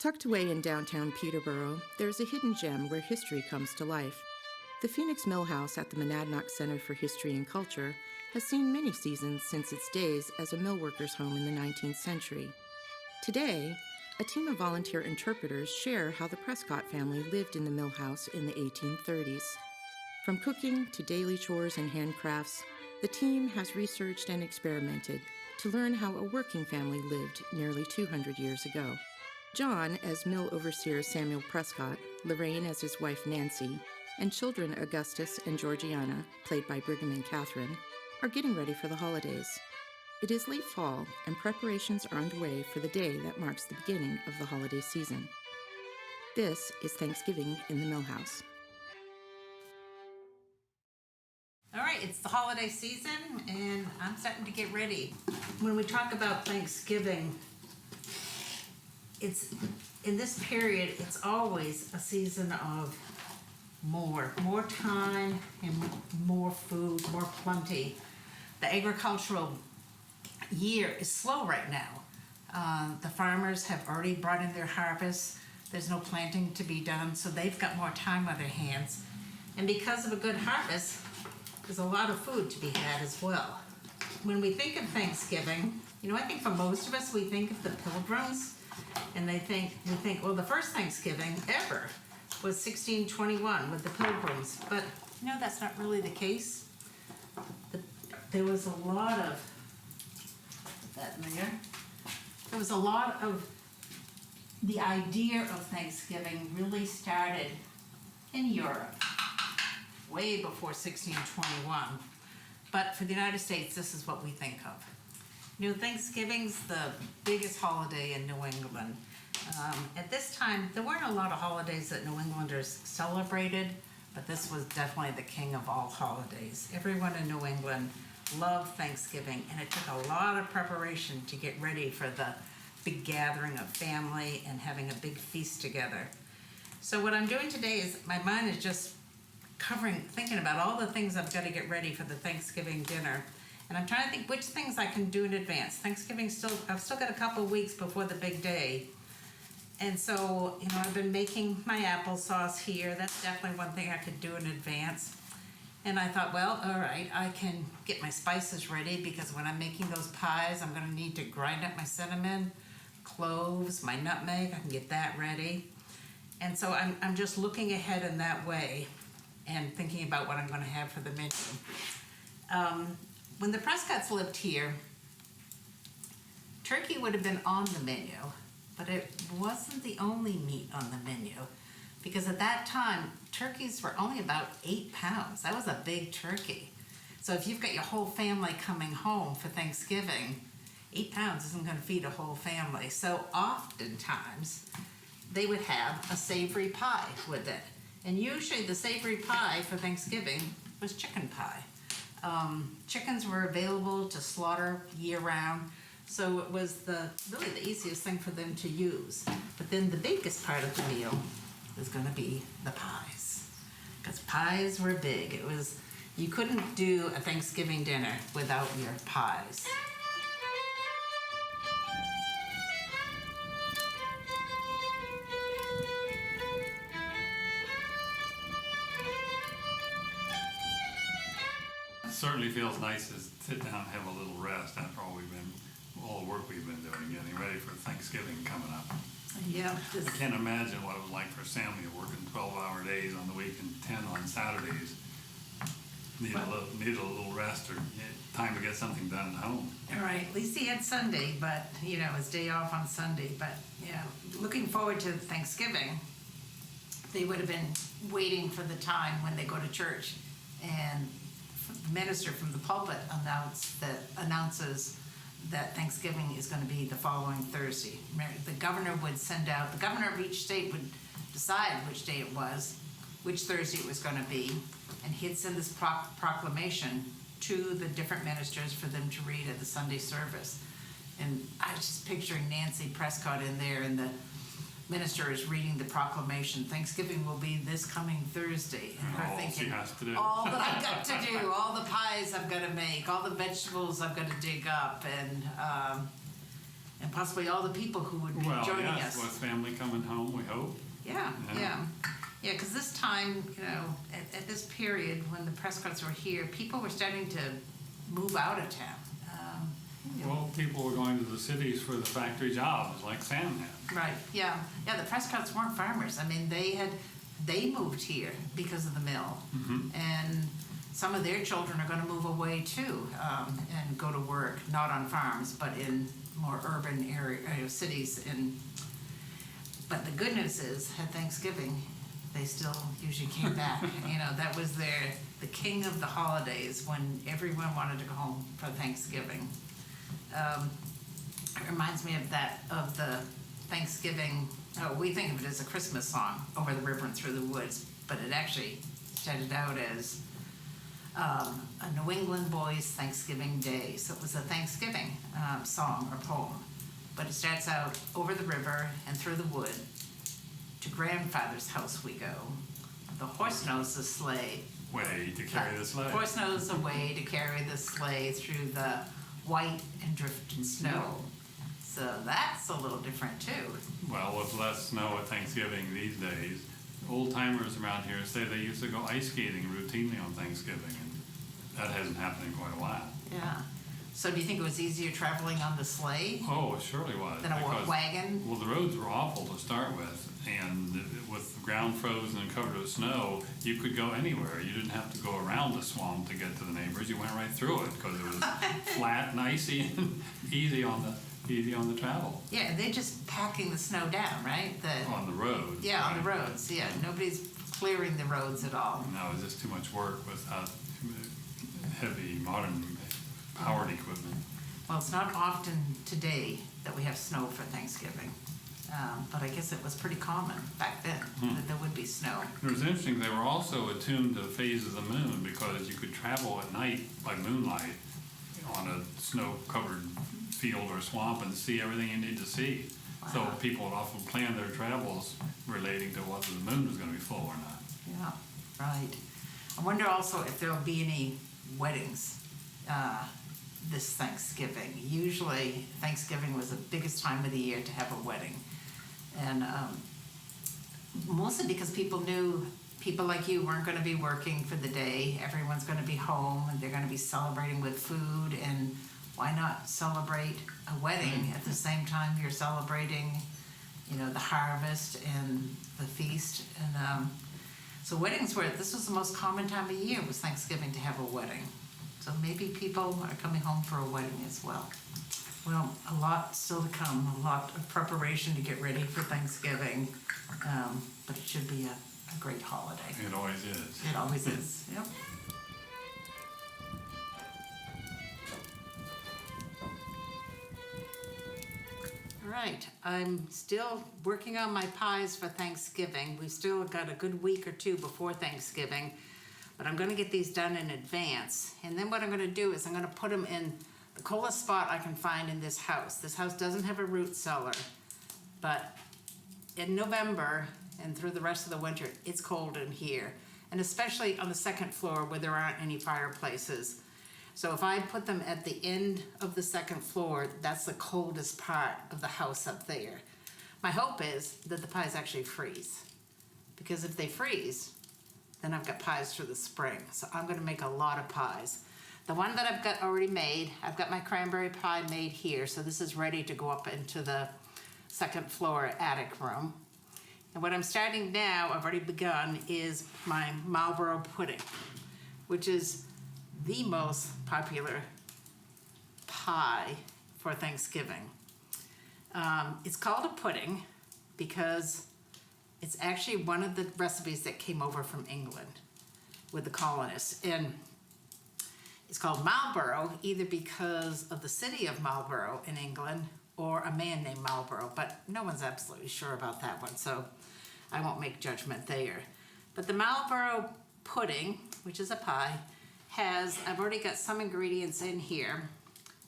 Tucked away in downtown Peterborough, there's a hidden gem where history comes to life. The Phoenix Mill House at the Monadnock Center for History and Culture has seen many seasons since its days as a mill workers' home in the 19th century. Today, a team of volunteer interpreters share how the Prescott family lived in the mill house in the 1830s. From cooking to daily chores and handcrafts, the team has researched and experimented to learn how a working family lived nearly 200 years ago. John as mill overseer Samuel Prescott, Lorraine as his wife Nancy, and children Augustus and Georgiana, played by Brigham and Catherine, are getting ready for the holidays. It is late fall, and preparations are underway for the day that marks the beginning of the holiday season. This is Thanksgiving in the Mill House. All right, it's the holiday season, and I'm starting to get ready. When we talk about Thanksgiving, it's in this period, it's always a season of more time and more food, more plenty. The agricultural year is slow right now. The farmers have already brought in their harvest. There's no planting to be done, so they've got more time on their hands. And because of a good harvest, there's a lot of food to be had as well. When we think of Thanksgiving, I think for most of us, we think of the Pilgrims, and we think, well, the first Thanksgiving ever was 1621 with the Pilgrims, but that's not really the case. There was a lot of the idea of Thanksgiving really started in Europe way before 1621, but for the United States, this is what we think of. Thanksgiving's the biggest holiday in New England. At this time, there weren't a lot of holidays that New Englanders celebrated, but this was definitely the king of all holidays. Everyone in New England loved Thanksgiving, and it took a lot of preparation to get ready for the big gathering of family and having a big feast together. So what I'm doing today is my mind is just thinking about all the things I've got to get ready for the Thanksgiving dinner. And I'm trying to think which things I can do in advance. I've still got a couple of weeks before the big day. And so, I've been making my applesauce here. That's definitely one thing I could do in advance. And I thought, well, all right, I can get my spices ready because when I'm making those pies, I'm going to need to grind up my cinnamon, cloves, my nutmeg. I can get that ready. And so I'm just looking ahead in that way and thinking about what I'm going to have for the menu. When the Prescotts lived here, turkey would have been on the menu, but it wasn't the only meat on the menu, because at that time, turkeys were only about 8 pounds. That was a big turkey. So if you've got your whole family coming home for Thanksgiving, 8 pounds isn't going to feed a whole family. So oftentimes, they would have a savory pie with it. And usually the savory pie for Thanksgiving was chicken pie. Chickens were available to slaughter year-round, so it was really the easiest thing for them to use. But then the biggest part of the meal was going to be the pies, because pies were big. You couldn't do a Thanksgiving dinner without your pies. It certainly feels nice to sit down and have a little rest after all the work we've been doing, getting ready for Thanksgiving coming up. Yeah. I can't imagine what it was like for Sammy working 12-hour days on the week and 10 on Saturdays. Needed a little rest or time to get something done at home. All right, at least he had Sunday, but his day off on Sunday. But looking forward to Thanksgiving. They would have been waiting for the time when they go to church, and the minister from the pulpit announces that Thanksgiving is going to be the following Thursday. The governor of each state would decide which day it was, which Thursday it was going to be, and he'd send this proclamation to the different ministers for them to read at the Sunday service. And I was just picturing Nancy Prescott in there, and the minister is reading the proclamation. Thanksgiving will be this coming Thursday. And her thinking, all that I've got to do, all the pies I've got to make, all the vegetables I've got to dig up, and and possibly all the people who would be Well, joining yes, us. with family coming home, we hope. Yeah, Yeah. yeah. Yeah, because this time, at this period when the Prescotts were here, people were starting to move out of town. Well, people were going to the cities for the factory jobs, like Sam had. Right, yeah. Yeah, the Prescotts weren't farmers. I mean, they moved here because of the mill. And some of their children are gonna move away too, and go to work, not on farms, but in more urban cities. But the good news is, at Thanksgiving, they still usually came back. That was the king of the holidays when everyone wanted to go home for Thanksgiving. It reminds me of the Thanksgiving, we think of it as a Christmas song, Over the River and Through the Woods, but it actually started out as a New England boy's Thanksgiving Day. So it was a Thanksgiving song or poem. But it starts out, over the river and through the wood, to grandfather's house we go. The horse knows the sleigh. Way to carry the sleigh. Horse knows a way to carry the sleigh through the white and drifting snow. So that's a little different too. Well, with less snow at Thanksgiving these days, old timers around here say they used to go ice skating routinely on Thanksgiving, and that hasn't happened in quite a while. Yeah. So do you think it was easier traveling on the sleigh Oh, it surely was. than a because- wagon? Well, the roads were awful to start with, and with the ground frozen and covered with snow, you could go anywhere. You didn't have to go around the swamp to get to the neighbors. You went right through it because it was flat and icy and easy on the travel. Yeah, they're just packing the snow down, right? On the roads. Yeah, on the right? roads. Yeah, nobody's clearing the roads at all. No, it's just too much work without heavy modern powered equipment. Well, it's not often today that we have snow for Thanksgiving, but I guess it was pretty common back then that there would be snow. It was interesting, they were also attuned to the phase of the moon because you could travel at night by moonlight on a snow-covered field or swamp and see everything you need to see. So Wow. people would often plan their travels relating to whether the moon was going to be full or not. Yeah, right. I wonder also if there'll be any weddings this Thanksgiving. Usually Thanksgiving was the biggest time of the year to have a wedding. And mostly because people knew people like you weren't going to be working for the day. Everyone's going to be home and they're going to be celebrating with food. And why not celebrate a wedding at the same time you're celebrating, the harvest and the feast? And so weddings this was the most common time of year, was Thanksgiving, to have a wedding. So maybe people are coming home for a wedding as well. Well, a lot still to come, a lot of preparation to get ready for Thanksgiving, but it should be a great holiday. It always is. It always is, yep. All right, I'm still working on my pies for Thanksgiving. We still got a good week or two before Thanksgiving, but I'm gonna get these done in advance. And then what I'm gonna do is I'm gonna put them in the coldest spot I can find in this house. This house doesn't have a root cellar, but in November and through the rest of the winter, it's cold in here. And especially on the second floor where there aren't any fireplaces. So if I put them at the end of the second floor, that's the coldest part of the house up there. My hope is that the pies actually freeze. Because if they freeze, then I've got pies for the spring. So I'm gonna make a lot of pies. The one that I've got already made, I've got my cranberry pie made here. So this is ready to go up into the second floor attic room. And what I'm starting now, I've already begun, is my Marlboro pudding, which is the most popular pie for Thanksgiving. It's called a pudding because it's actually one of the recipes that came over from England with the colonists. And it's called Marlborough either because of the city of Marlborough in England or a man named Marlborough, but no one's absolutely sure about that one, so I won't make judgment there. But the Marlborough pudding, which is a pie, I've already got some ingredients in here.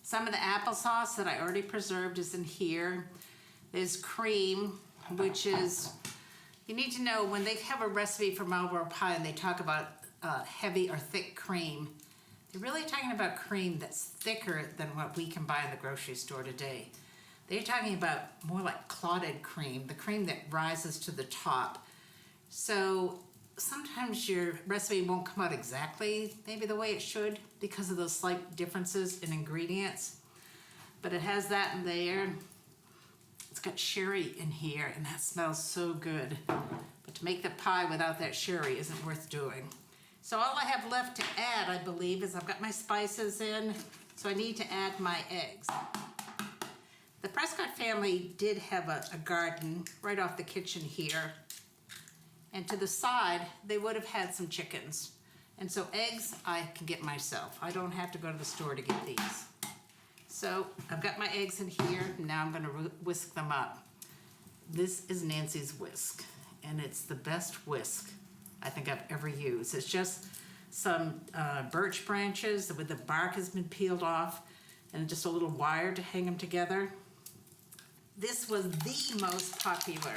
Some of the applesauce that I already preserved is in here. There's cream, which is, you need to know when they have a recipe for Marlborough pie and they talk about heavy or thick cream, they're really talking about cream that's thicker than what we can buy in the grocery store today. They're talking about more like clotted cream, the cream that rises to the top. So sometimes your recipe won't come out exactly maybe the way it should because of those slight differences in ingredients. But it has that in there. It's got sherry in here, and that smells so good. But to make the pie without that sherry isn't worth doing. So all I have left to add, I believe, is I've got my spices in, so I need to add my eggs. The Prescott family did have a garden right off the kitchen here. And to the side, they would have had some chickens. And so eggs, I can get myself. I don't have to go to the store to get these. So I've got my eggs in here. Now I'm gonna whisk them up. This is Nancy's whisk, and it's the best whisk I think I've ever used. It's just some birch branches with the bark has been peeled off, and just a little wire to hang them together. This was the most popular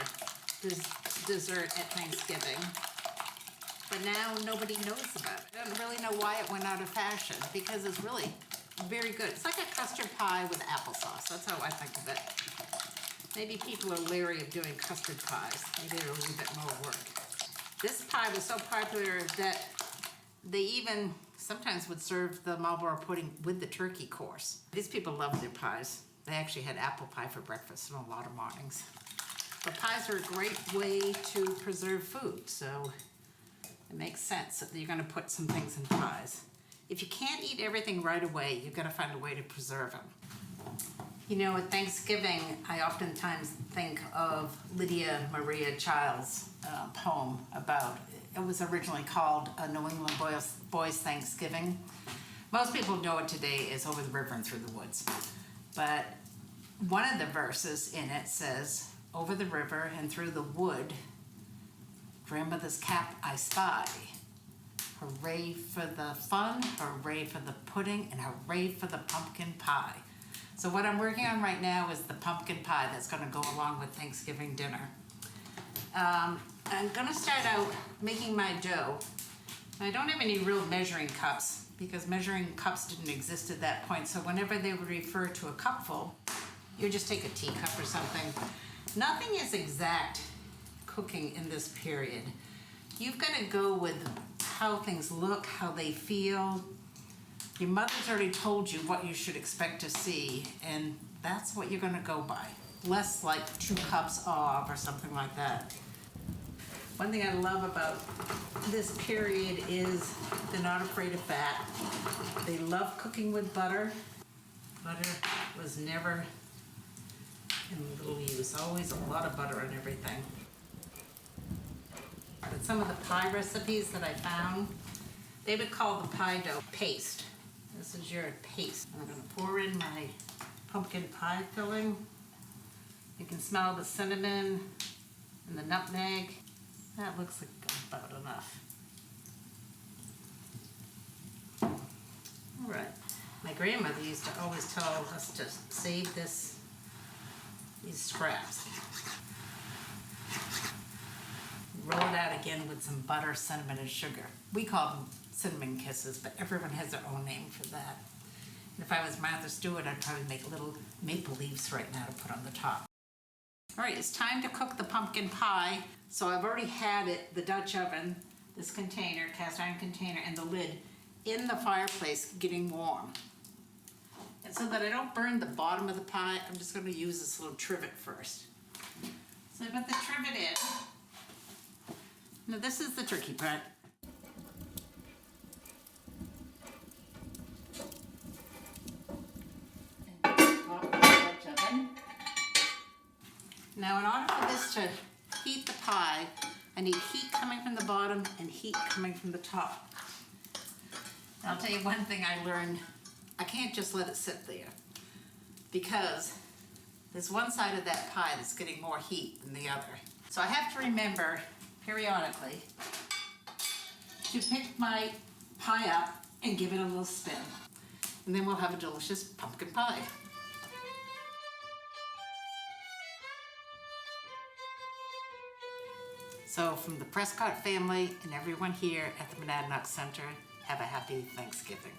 dessert at Thanksgiving, but now nobody knows about it. I don't really know why it went out of fashion, because it's really very good. It's like a custard pie with applesauce. That's how I think of it. Maybe people are leery of doing custard pies. Maybe they're a little bit more work. This pie was so popular that they even sometimes would serve the Marlboro pudding with the turkey course. These people love their pies. They actually had apple pie for breakfast in a lot of mornings. But pies are a great way to preserve food, so it makes sense that you're gonna put some things in pies. If you can't eat everything right away, you've gotta find a way to preserve them. You know, at Thanksgiving, I oftentimes think of Lydia Maria Child's poem about, it was originally called A New England Boys Thanksgiving. Most people know it today as Over the River and Through the Woods. But one of the verses in it says, over the river and through the wood, grandmother's cap I spy. Hooray for the fun, hooray for the pudding, and hooray for the pumpkin pie. So what I'm working on right now is the pumpkin pie that's gonna go along with Thanksgiving dinner. I'm gonna start out making my dough. I don't have any real measuring cups because measuring cups didn't exist at that point. So whenever they would refer to a cupful, you just take a teacup or something. Nothing is exact cooking in this period. You've got to go with how things look, how they feel. Your mother's already told you what you should expect to see, and that's what you're going to go by. Less like 2 cups of or something like that. One thing I love about this period is they're not afraid of fat. They love cooking with butter. Butter was never in little use. Always a lot of butter on everything. But some of the pie recipes that I found, they would call the pie dough paste. This is your paste. I'm going to pour in my pumpkin pie filling. You can smell the cinnamon and the nutmeg. That looks like about enough. All right. My grandmother used to always tell us to save these scraps. Roll it out again with some butter, cinnamon, and sugar. We call them cinnamon kisses, but everyone has their own name for that. And if I was Martha Stewart, I'd probably make little maple leaves right now to put on the top. All right, it's time to cook the pumpkin pie. So I've already had it, the Dutch oven, this container, cast iron container, and the lid in the fireplace getting warm. And so that I don't burn the bottom of the pie, I'm just going to use this little trivet first. So I put the trivet in. Now this is the tricky part. Now in order for this to heat the pie, I need heat coming from the bottom and heat coming from the top. I'll tell you one thing I learned. I can't just let it sit there because there's one side of that pie that's getting more heat than the other. So I have to remember periodically to pick my pie up and give it a little spin. And then we'll have a delicious pumpkin pie. So from the Prescott family and everyone here at the Monadnock Center, have a happy Thanksgiving.